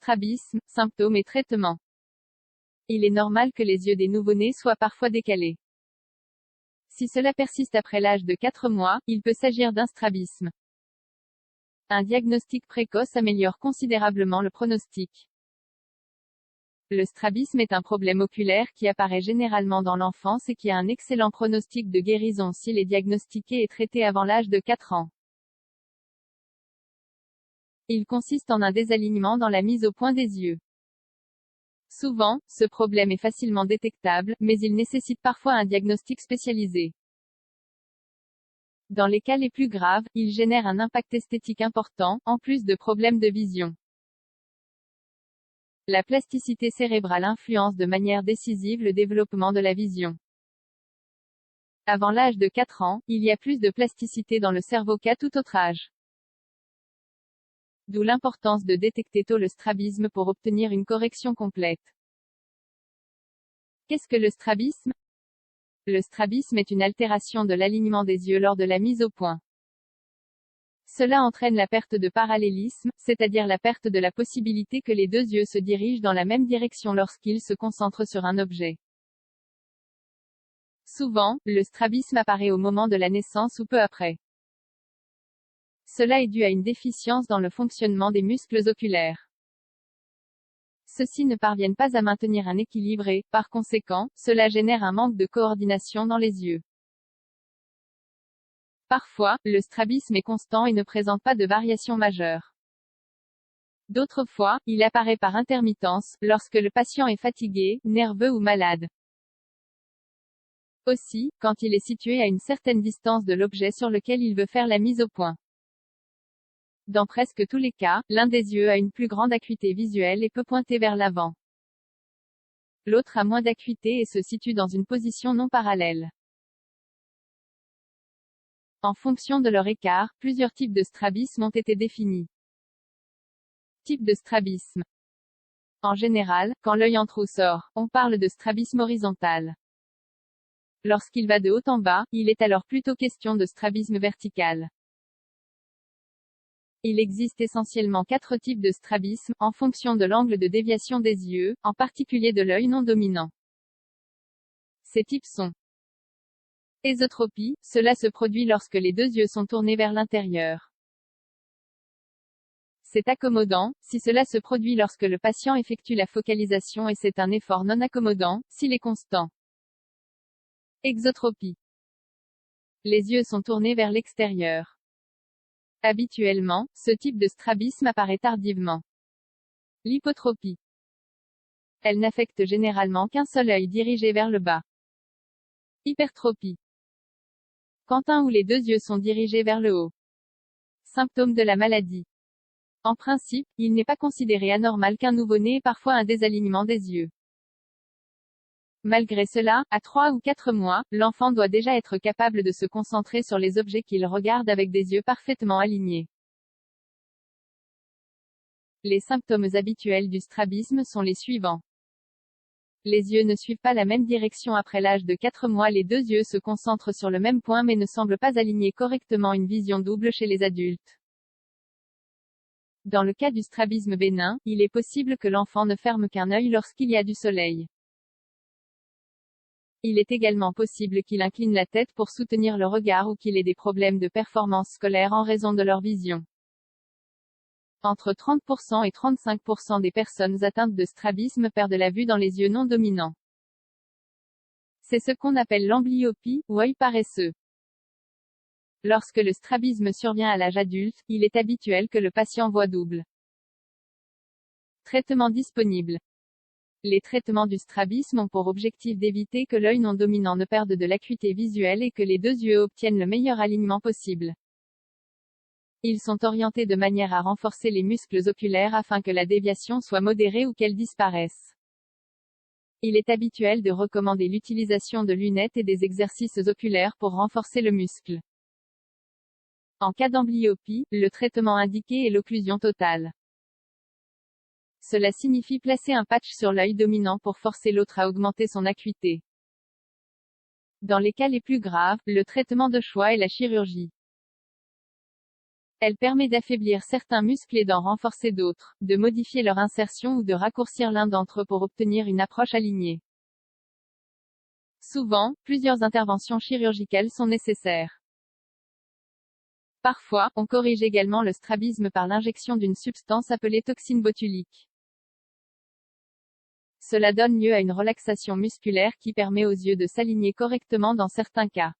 strabisme, symptômes et traitements. Il est normal que les yeux des nouveau-nés soient parfois décalés. Si cela persiste après l'âge de 4 mois, il peut s'agir d'un strabisme. Un diagnostic précoce améliore considérablement le pronostic. Le strabisme est un problème oculaire qui apparaît généralement dans l'enfance et qui a un excellent pronostic de guérison s'il est diagnostiqué et traité avant l'âge de 4 ans. Il consiste en un désalignement dans la mise au point des yeux. Souvent, ce problème est facilement détectable, mais il nécessite parfois un diagnostic spécialisé. Dans les cas les plus graves, il génère un impact esthétique important, en plus de problèmes de vision. La plasticité cérébrale influence de manière décisive le développement de la vision. Avant l'âge de 4 ans, il y a plus de plasticité dans le cerveau qu'à tout autre âge. D'où l'importance de détecter tôt le strabisme pour obtenir une correction complète. Qu'est-ce que le strabisme? Le strabisme est une altération de l'alignement des yeux lors de la mise au point. Cela entraîne la perte de parallélisme, c'est-à-dire la perte de la possibilité que les deux yeux se dirigent dans la même direction lorsqu'ils se concentrent sur un objet. Souvent, le strabisme apparaît au moment de la naissance ou peu après. Cela est dû à une déficience dans le fonctionnement des muscles oculaires. Ceux-ci ne parviennent pas à maintenir un équilibre et, par conséquent, cela génère un manque de coordination dans les yeux. Parfois, le strabisme est constant et ne présente pas de variation majeure. D'autres fois, il apparaît par intermittence, lorsque le patient est fatigué, nerveux ou malade. Aussi, quand il est situé à une certaine distance de l'objet sur lequel il veut faire la mise au point. Dans presque tous les cas, l'un des yeux a une plus grande acuité visuelle et peut pointer vers l'avant. L'autre a moins d'acuité et se situe dans une position non parallèle. En fonction de leur écart, plusieurs types de strabisme ont été définis. Type de strabisme. En général, quand l'œil entre ou sort, on parle de strabisme horizontal. Lorsqu'il va de haut en bas, il est alors plutôt question de strabisme vertical. Il existe essentiellement 4 types de strabisme, en fonction de l'angle de déviation des yeux, en particulier de l'œil non dominant. Ces types sont: ésotropie, cela se produit lorsque les deux yeux sont tournés vers l'intérieur. C'est accommodant, si cela se produit lorsque le patient effectue la focalisation et c'est un effort non accommodant, s'il est constant. Exotropie. Les yeux sont tournés vers l'extérieur. Habituellement, ce type de strabisme apparaît tardivement. L'hypotropie. Elle n'affecte généralement qu'un seul œil dirigé vers le bas. Hypertropie. Quand un ou les deux yeux sont dirigés vers le haut. Symptômes de la maladie. En principe, il n'est pas considéré anormal qu'un nouveau-né ait parfois un désalignement des yeux. Malgré cela, à 3 ou 4 mois, l'enfant doit déjà être capable de se concentrer sur les objets qu'il regarde avec des yeux parfaitement alignés. Les symptômes habituels du strabisme sont les suivants. Les yeux ne suivent pas la même direction après l'âge de 4 mois. Les deux yeux se concentrent sur le même point mais ne semblent pas aligner correctement. Une vision double chez les adultes. Dans le cas du strabisme bénin, il est possible que l'enfant ne ferme qu'un œil lorsqu'il y a du soleil. Il est également possible qu'il incline la tête pour soutenir le regard ou qu'il ait des problèmes de performance scolaire en raison de leur vision. Entre 30% et 35% des personnes atteintes de strabisme perdent la vue dans les yeux non dominants. C'est ce qu'on appelle l'amblyopie, ou œil paresseux. Lorsque le strabisme survient à l'âge adulte, il est habituel que le patient voie double. Traitement disponible. Les traitements du strabisme ont pour objectif d'éviter que l'œil non dominant ne perde de l'acuité visuelle et que les deux yeux obtiennent le meilleur alignement possible. Ils sont orientés de manière à renforcer les muscles oculaires afin que la déviation soit modérée ou qu'elle disparaisse. Il est habituel de recommander l'utilisation de lunettes et des exercices oculaires pour renforcer le muscle. En cas d'amblyopie, le traitement indiqué est l'occlusion totale. Cela signifie placer un patch sur l'œil dominant pour forcer l'autre à augmenter son acuité. Dans les cas les plus graves, le traitement de choix est la chirurgie. Elle permet d'affaiblir certains muscles et d'en renforcer d'autres, de modifier leur insertion ou de raccourcir l'un d'entre eux pour obtenir une approche alignée. Souvent, plusieurs interventions chirurgicales sont nécessaires. Parfois, on corrige également le strabisme par l'injection d'une substance appelée toxine botulique. Cela donne lieu à une relaxation musculaire qui permet aux yeux de s'aligner correctement dans certains cas.